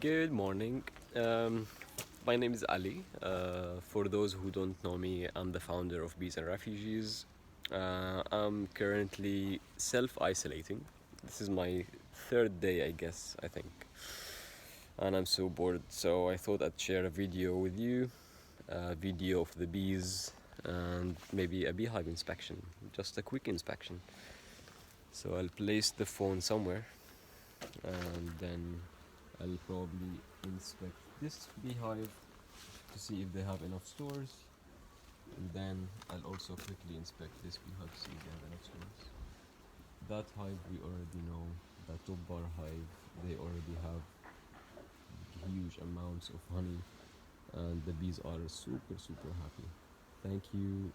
Good morning. My name is Ali. For those who don't know me, I'm the founder of Bees and Refugees. I'm currently self isolating. This is my third day, I guess, I think. And I'm so bored, so I thought I'd share a video with you, a video of the bees, and maybe a beehive inspection, just a quick inspection. So I'll place the phone somewhere, and then I'll probably inspect this beehive to see if they have enough stores, and then I'll also quickly inspect this beehive to see if they have enough stores. That hive we already know, that top bar hive, they already have huge amounts of honey, and the bees are super happy. Thank you.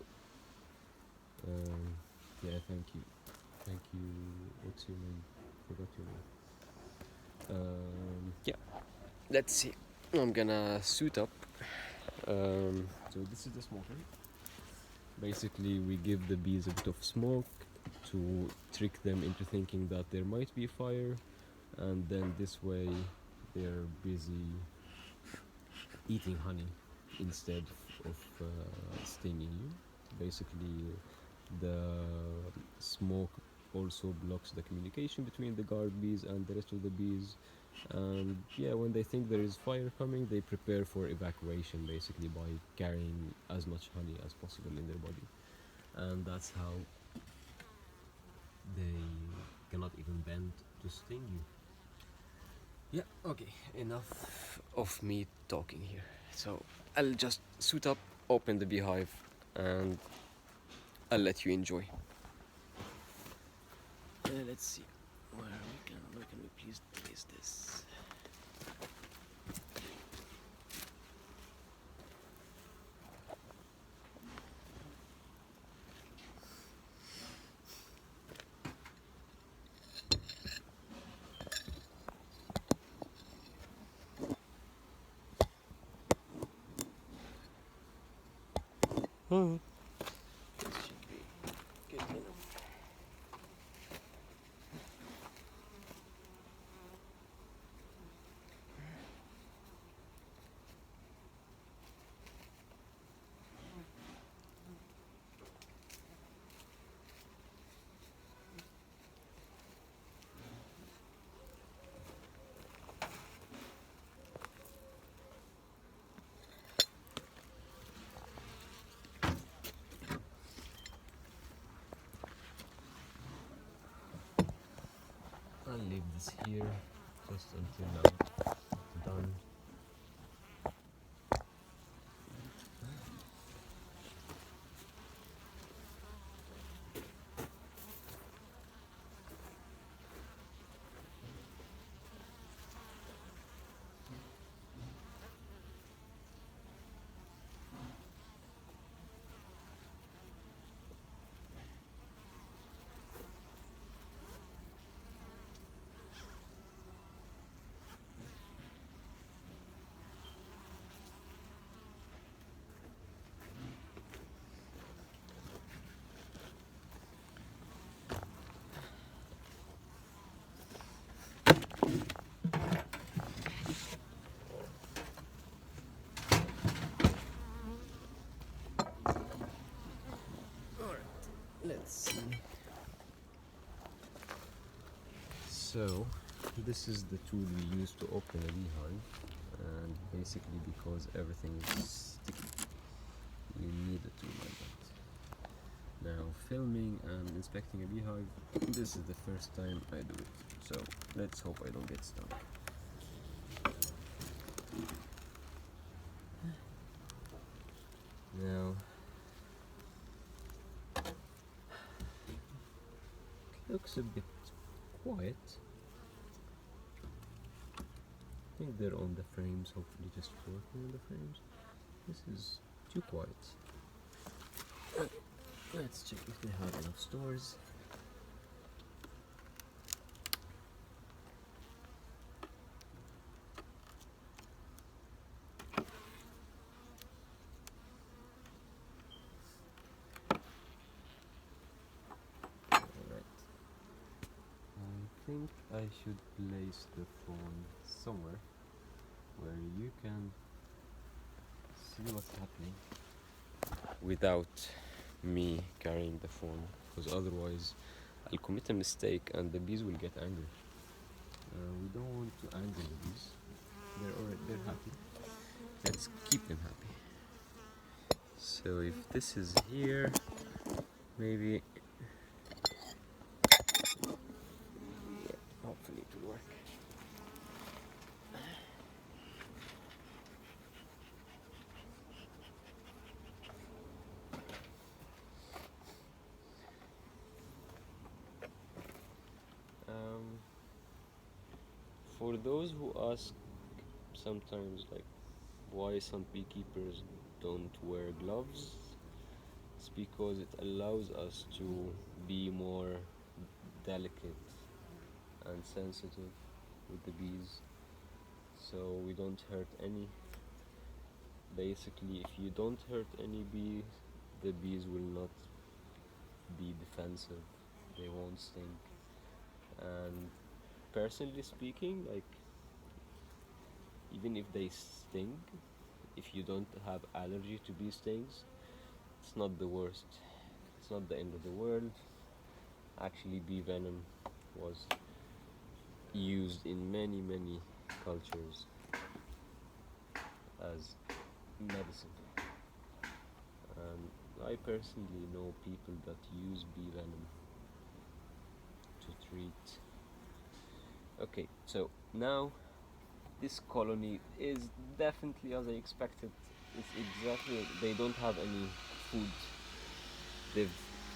Yeah, thank you. Thank you. What's your name? Forgot your name. Yeah. Let's see. I'm gonna suit up. So this is the smoker. Basically, we give the bees a bit of smoke to trick them into thinking that there might be fire, and then this way they're busy eating honey instead of stinging you. Basically, the smoke also blocks the communication between the guard bees and the rest of the bees. And yeah, when they think there is fire coming, they prepare for evacuation basically by carrying as much honey as possible in their body. And that's how they cannot even bend to sting you. Yeah, okay, enough of me talking here. So I'll just suit up, open the beehive, and I'll let you enjoy. Let's see, where can we please place this? This should be good enough. I'll leave this here just until I'm done. Alright, let's see. So, this is the tool we use to open a beehive, and basically because everything is sticky, you need a tool like that. Now, filming and inspecting a beehive, this is the first time I do it, so let's hope I don't get stuck. Now, it looks a bit quiet. I think they're on the frames, hopefully just working on the frames. This is too quiet. Let's check if they have enough stores. Alright. I think I should place the phone somewhere where you can see what's happening without me carrying the phone, because otherwise I'll commit a mistake and the bees will get angry. We don't want to anger the bees. They're happy. Let's keep them happy. So if this is here, maybe, yeah, hopefully it will work. For those who ask sometimes, like, why some beekeepers don't wear gloves, it's because it allows us to be more delicate and sensitive with the bees, so we don't hurt any. Basically, if you don't hurt any bees, the bees will not be defensive, they won't sting. And personally speaking, like, even if they sting, if you don't have allergy to bee stings, it's not the worst. It's not the end of the world. Actually, bee venom was used in many cultures as medicine. And I personally know people that use bee venom to treat. Okay, so now this colony is definitely as I expected. It's exactly, they don't have any food.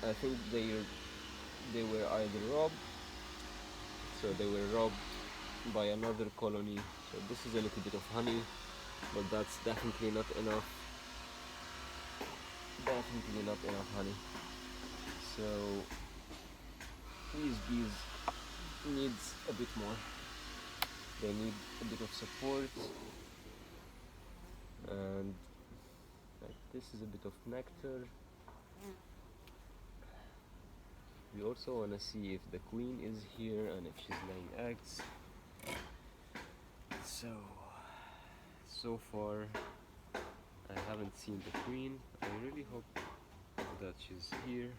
I think they were either robbed, so they were robbed by another colony. So this is a little bit of honey, but that's definitely not enough. Definitely not enough honey. So these bees needs a bit more. They need a bit of support, and like this is a bit of nectar. We also want to see if the queen is here and if she's laying eggs. So far I haven't seen the queen. I really hope that she's here.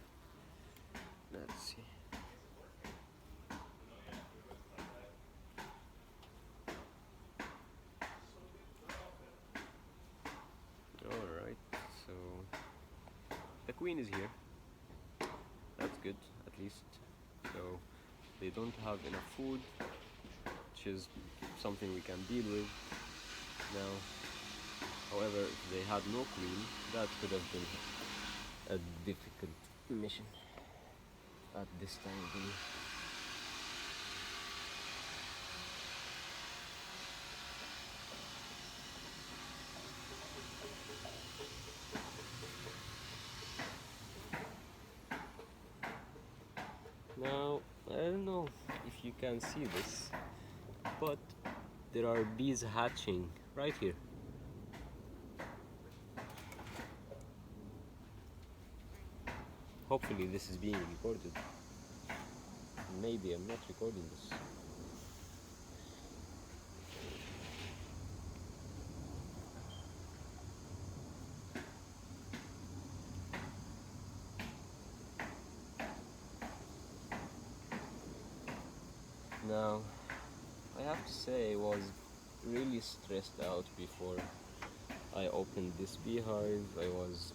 Let's see. Alright, so the queen is here. That's good, at least. So they don't have enough food, which is something we can deal with now. However, if they had no queen, that could have been a difficult mission at this time of the year. Now, I don't know if you can see this, but there are bees hatching right here. Hopefully this is being recorded. Maybe I'm not recording this. Now, I have to say I was really stressed out before I opened this beehive. I was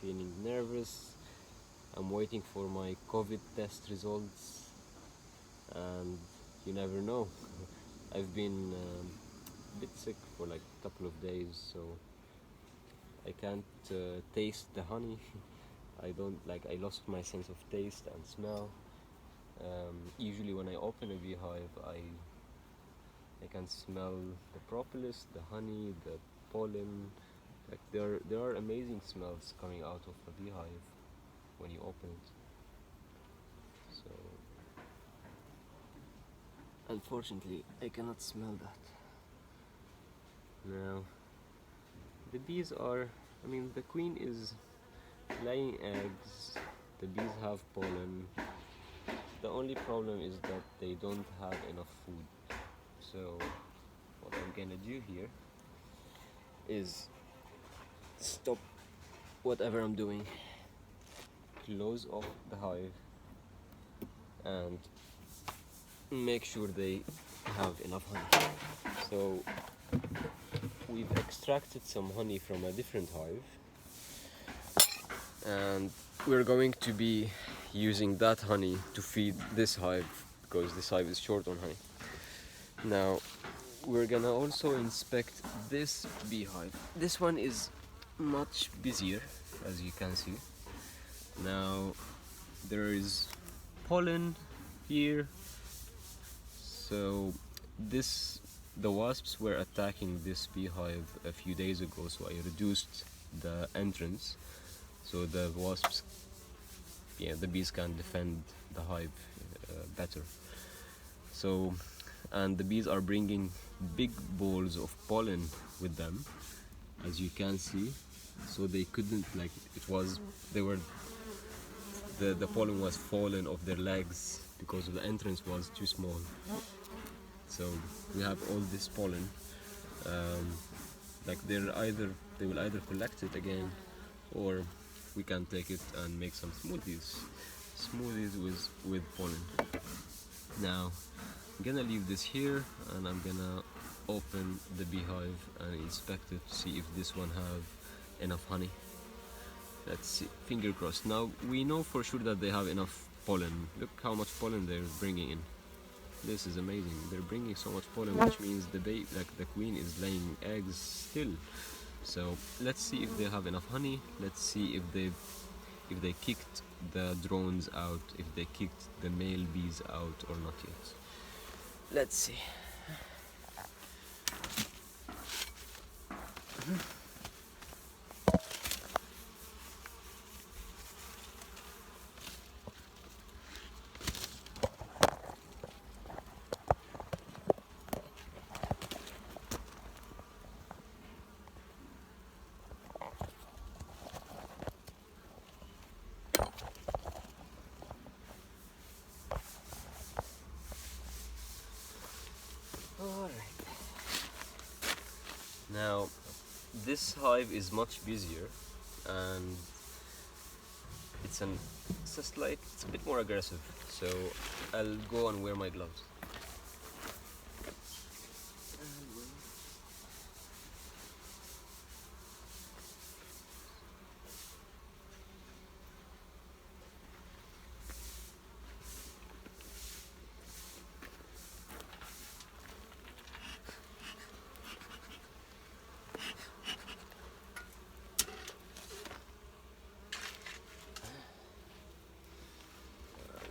feeling nervous. I'm waiting for my COVID test results, and you never know. I've been a bit sick for like a couple of days, so I can't taste the honey. I lost my sense of taste and smell. Usually when I open a beehive, I can smell the propolis, the honey, the pollen. Like there are amazing smells coming out of a beehive when you open it. So unfortunately, I cannot smell that. Now the bees are, the queen is laying eggs. The bees have pollen. The only problem is that they don't have enough food. So what I'm gonna do here is stop whatever I'm doing, close off the hive, and make sure they have enough honey. So we've extracted some honey from a different hive, and we're going to be using that honey to feed this hive because this hive is short on honey. Now we're gonna also inspect this beehive. This one is much busier, as you can see. Now there is pollen here, so the wasps were attacking this beehive a few days ago, so I reduced the entrance so the wasps, the bees can defend the hive better. So, and the bees are bringing big balls of pollen with them, as you can see. So they couldn't, like, the pollen was falling off their legs because the entrance was too small. So we have all this pollen. Like they will either collect it again, or we can take it and make some smoothies with pollen. Now I'm gonna leave this here, and I'm gonna open the beehive and inspect it to see if this one have enough honey. Let's see, finger crossed. Now we know for sure that they have enough pollen. Look how much pollen they're bringing in. This is amazing. They're bringing so much pollen, which means the queen is laying eggs still. So let's see if they have enough honey. Let's see if they kicked the drones out, if they kicked the male bees out or not yet. Let's see. Alright. Now, this hive is much busier, and it's a bit more aggressive. So I'll go and wear my gloves.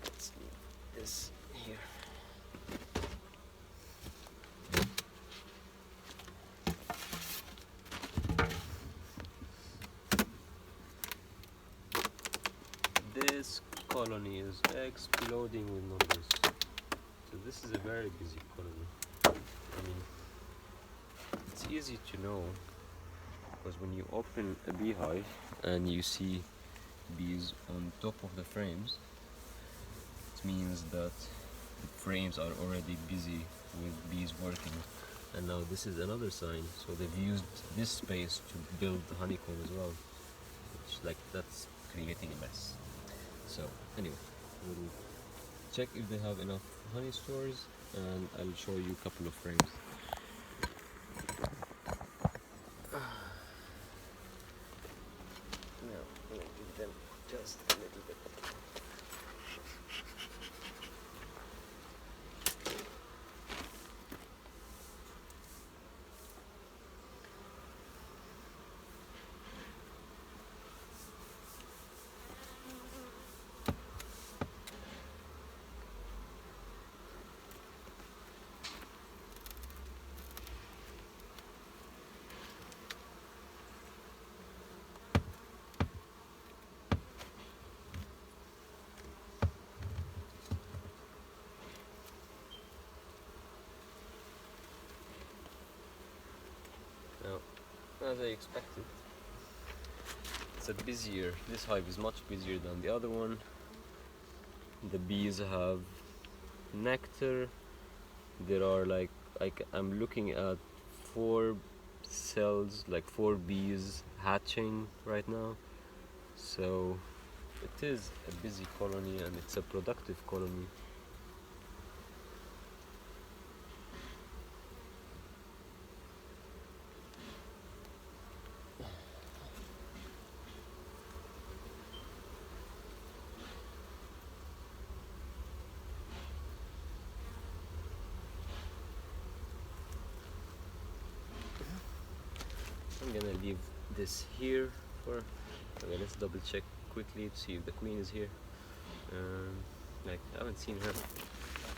Let's leave this here. This colony is exploding with numbers. So this is a very busy colony. I mean, it's easy to know because when you open a beehive and you see bees on top of the frames, it means that the frames are already busy with bees working. And now this is another sign, so they've used this space to build the honeycomb as well, which, that's creating a mess. So anyway, we'll check if they have enough honey stores, and I'll show you a couple of frames. Now I'm gonna give them just a little bit. Now, as I expected, this hive is much busier than the other one. The bees have nectar. There are I'm looking at 4 cells, like 4 bees hatching right now. So it is a busy colony and it's a productive colony. I'm gonna leave this here for. Okay, let's double check quickly to see if the queen is here. Like, I haven't seen her.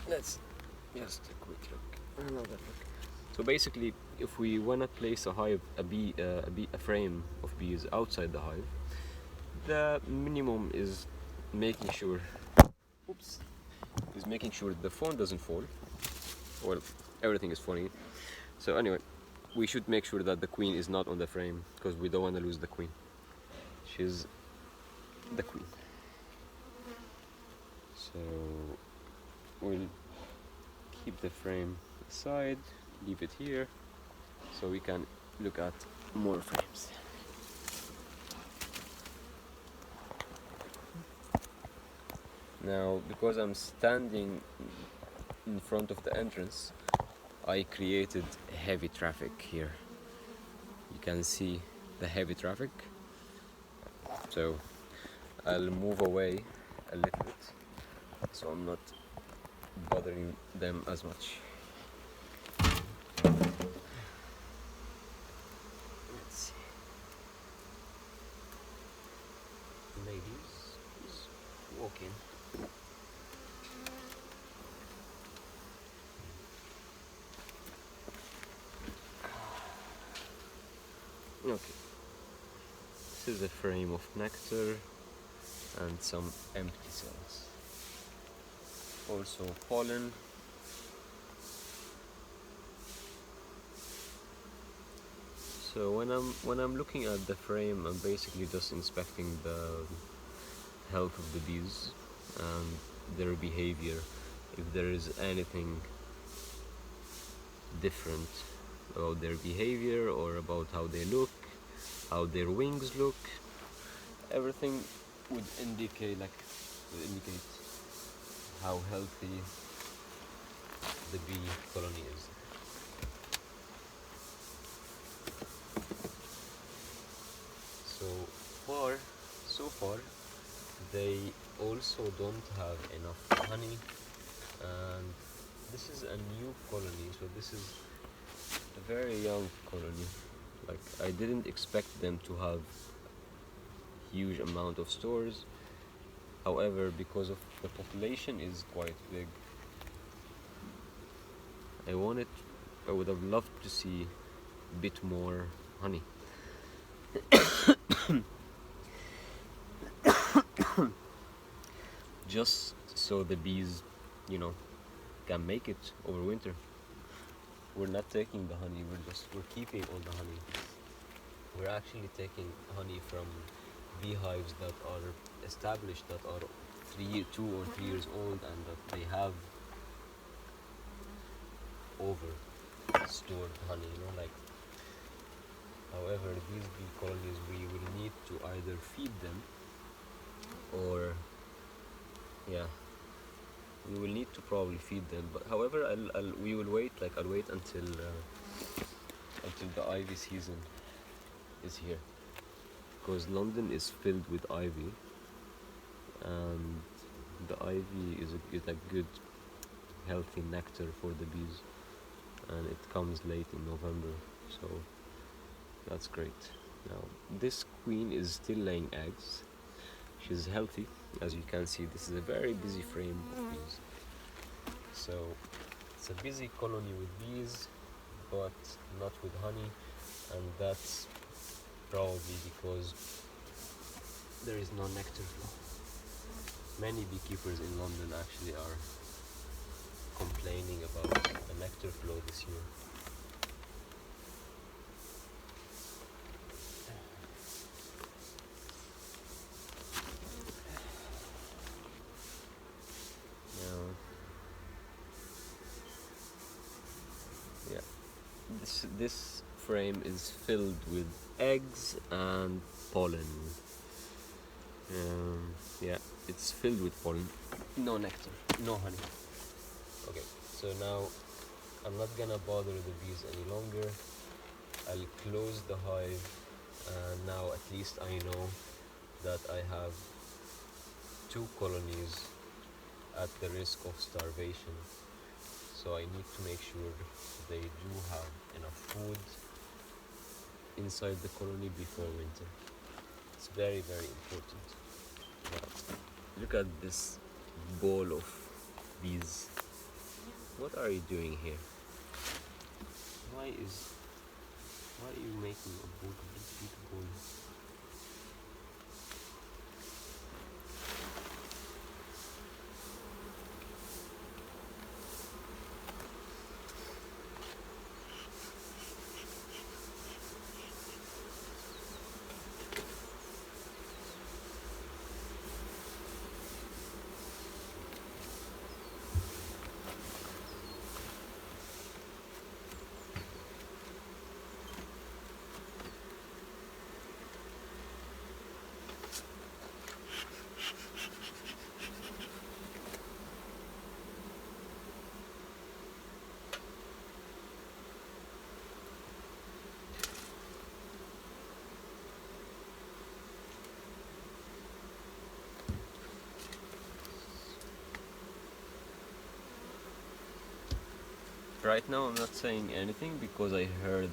Let's just a quick look. Another look. So basically, if we wanna place a hive, a frame of bees outside the hive, the minimum is making sure. Oops. Is making sure the phone doesn't fall. Well, everything is falling. So anyway, we should make sure that the queen is not on the frame because we don't want to lose the queen. She's the queen. So we'll keep the frame aside, leave it here, so we can look at more frames. Now, because I'm standing in front of the entrance, I created heavy traffic here. You can see the heavy traffic. So I'll move away a little bit so I'm not bothering them as much. Let's see. Ladies, please walk in. Okay. This is a frame of nectar and some empty cells. Also pollen. So when I'm looking at the frame, I'm basically just inspecting the health of the bees and their behavior. If there is anything different about their behavior or about how they look, how their wings look, everything would indicate how healthy the bee colony is. So far, they also don't have enough honey, and this is a new colony, so this is a very young colony. Like, I didn't expect them to have huge amount of stores. However, because of the population is quite big, I would have loved to see a bit more honey. Just so the bees, can make it over winter. We're not taking the honey, we're keeping all the honey. We're actually taking honey from beehives that are established, that are 2 or 3 years old, and that they have over stored honey, however, these bee colonies, we will need to either feed them or we will need to probably feed them. But however, I'll wait until the ivy season is here, because London is filled with ivy, and the ivy is a good healthy nectar for the bees, and it comes late in November, so that's great. Now this queen is still laying eggs. She's healthy, as you can see. This is a very busy frame of bees. So it's a busy colony with bees, but not with honey, and that's probably because there is no nectar flow. Many beekeepers in London actually are complaining about the nectar flow this year. This frame is filled with eggs and pollen. Yeah, it's filled with pollen. No nectar, no honey. Okay, so now I'm not gonna bother the bees any longer. I'll close the hive, and now at least I know that I have 2 colonies at the risk of starvation. So I need to make sure they do have enough food inside the colony before winter. It's very, very important. Now, look at this ball of bees. What are you doing here? Why are you making a ball of this big ball? Right now I'm not saying anything because I heard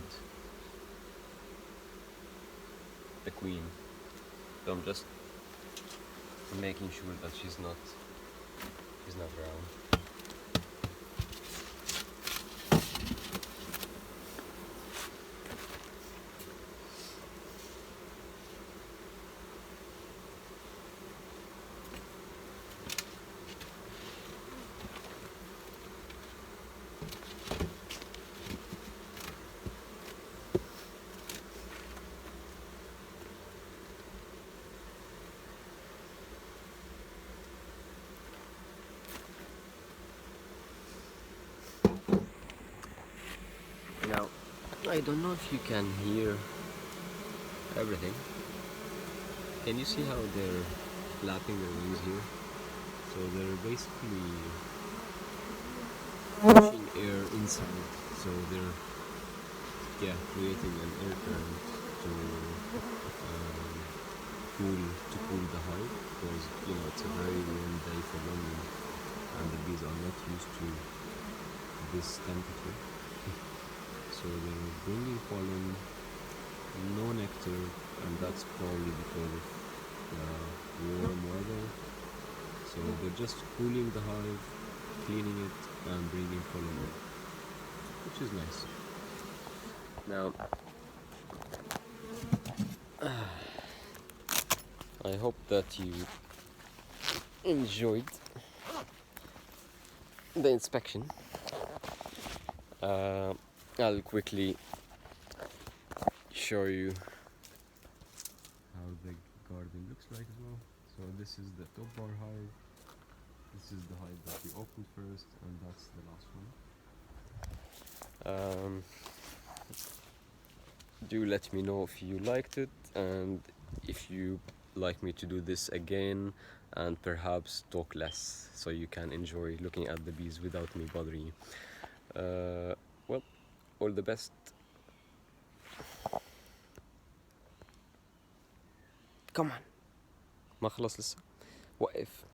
the queen. So I'm just making sure that she's not around. Now, I don't know if you can hear everything. Can you see how they're flapping their wings here? So they're basically pushing air inside. So they're creating an air current to cool the hive, because it's a very warm day for London and the bees are not used to this temperature. So they're bringing pollen, no nectar, and that's probably because of warm weather. So they're just cooling the hive, cleaning it, and bringing pollen in, which is nice. Now, I hope that you enjoyed the inspection. I'll quickly show you how the garden looks like as well. So this is the top bar hive, this is the hive that we opened first, and that's the last one. Do let me know if you liked it, and if you like me to do this again, and perhaps talk less so you can enjoy looking at the bees without me bothering you. Well, all the best. Come on. ما خلص لسه. وقف.